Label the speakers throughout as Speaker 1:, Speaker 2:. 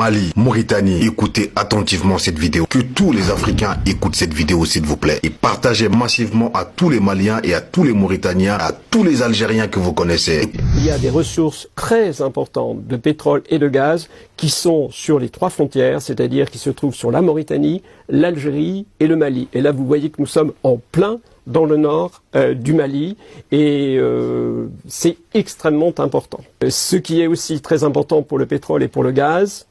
Speaker 1: Mali, Mauritanie, écoutez attentivement cette vidéo. Que tous les Africains écoutent cette vidéo s'il vous plaît. Et partagez massivement à tous les Maliens et à tous les Mauritaniens, à tous les Algériens que vous connaissez.
Speaker 2: Il y a des ressources très importantes de pétrole et de gaz qui sont sur les trois frontières, c'est-à-dire qui se trouvent sur la Mauritanie, l'Algérie et le Mali. Et là, vous voyez que nous sommes en plein dans le nord du Mali et c'est extrêmement important. Ce qui est aussi très important pour le pétrole et pour le gaz,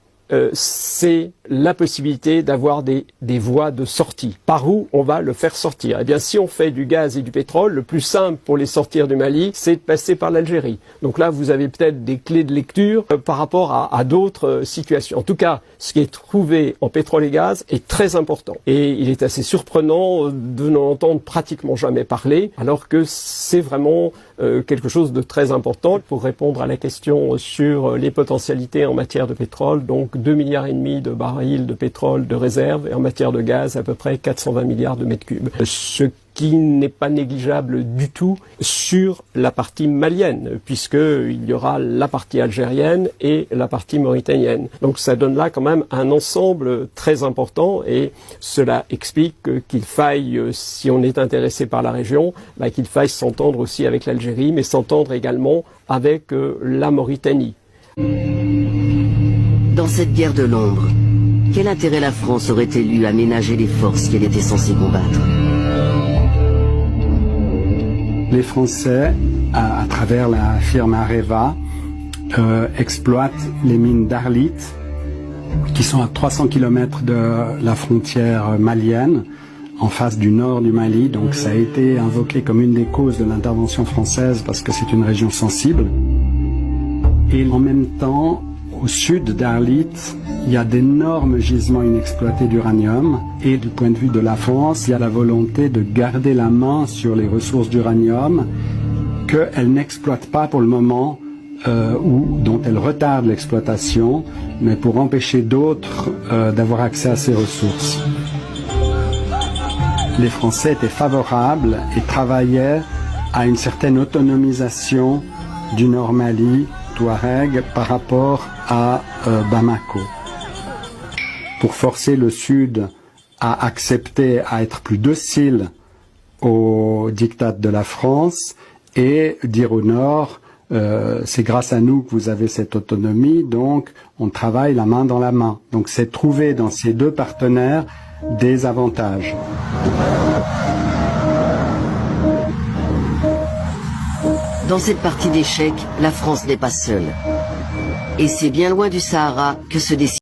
Speaker 2: c'est la possibilité d'avoir des voies de sortie. Par où on va le faire sortir? Eh bien, si on fait du gaz et du pétrole, le plus simple pour les sortir du Mali, c'est de passer par l'Algérie. Donc là, vous avez peut-être des clés de lecture par rapport à d'autres situations. En tout cas, ce qui est trouvé en pétrole et gaz est très important. Et il est assez surprenant de n'en entendre pratiquement jamais parler, alors que c'est vraiment quelque chose de très important. Pour répondre à la question sur les potentialités en matière de pétrole, donc 2,5 milliards de barils de pétrole de réserve et en matière de gaz à peu près 420 milliards de mètres cubes. Ce qui n'est pas négligeable du tout sur la partie malienne, puisqu'il y aura la partie algérienne et la partie mauritanienne. Donc ça donne là quand même un ensemble très important et cela explique qu'il faille, si on est intéressé par la région, qu'il faille s'entendre aussi avec l'Algérie, mais s'entendre également avec la Mauritanie.
Speaker 3: Dans cette guerre de l'ombre, quel intérêt la France aurait-elle eu à ménager les forces qu'elle était censée combattre?
Speaker 4: Les Français, à travers la firme Areva, exploitent les mines d'Arlit, qui sont à 300 km de la frontière malienne, en face du nord du Mali. Donc ça a été invoqué comme une des causes de l'intervention française parce que c'est une région sensible. Et en même temps, au sud d'Arlit, il y a d'énormes gisements inexploités d'uranium et du point de vue de la France, il y a la volonté de garder la main sur les ressources d'uranium qu'elle n'exploite pas pour le moment ou dont elle retarde l'exploitation, mais pour empêcher d'autres d'avoir accès à ces ressources. Les Français étaient favorables et travaillaient à une certaine autonomisation du Nord Mali, Touareg, par rapport à Bamako, pour forcer le Sud à accepter, à être plus docile au diktat de la France et dire au Nord, c'est grâce à nous que vous avez cette autonomie, donc on travaille la main dans la main. Donc c'est trouver dans ces deux partenaires des avantages.
Speaker 3: Dans cette partie d'échecs, la France n'est pas seule. Et c'est bien loin du Sahara que se décide